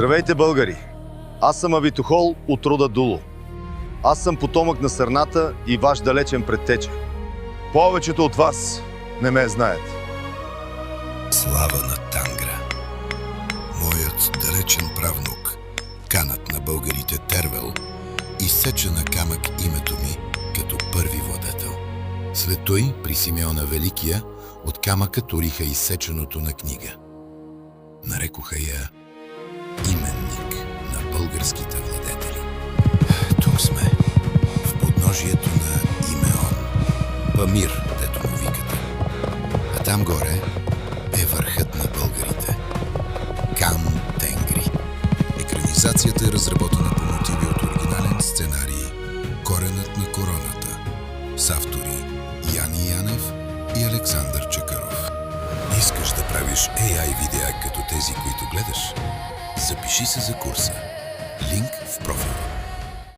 Здравейте, българи! Аз съм Авитохол от рода Дуло. Аз съм потомък на Сърната и ваш далечен предтеча. Повечето от вас не ме знаят. Слава на Тангра. Моят далечен правнук, канът на българите Тервел, изсече на камък името ми като първи владетел. След той при Симеона Великия от камъка туриха изсеченото на книга. Нарекоха я именник на българските владетели. Тук сме, в подножието на Имеон, Памир, дето му викате. А там горе е върхът на българите. Кан Тенгри. Екранизацията е разработена по мотиви от оригинален сценарий Коренът на короната с автори Яни Янев и Александър Чакаров. Искаш да правиш AI видеа като тези, които гледаш? Запиши се за курса. Линк в профила.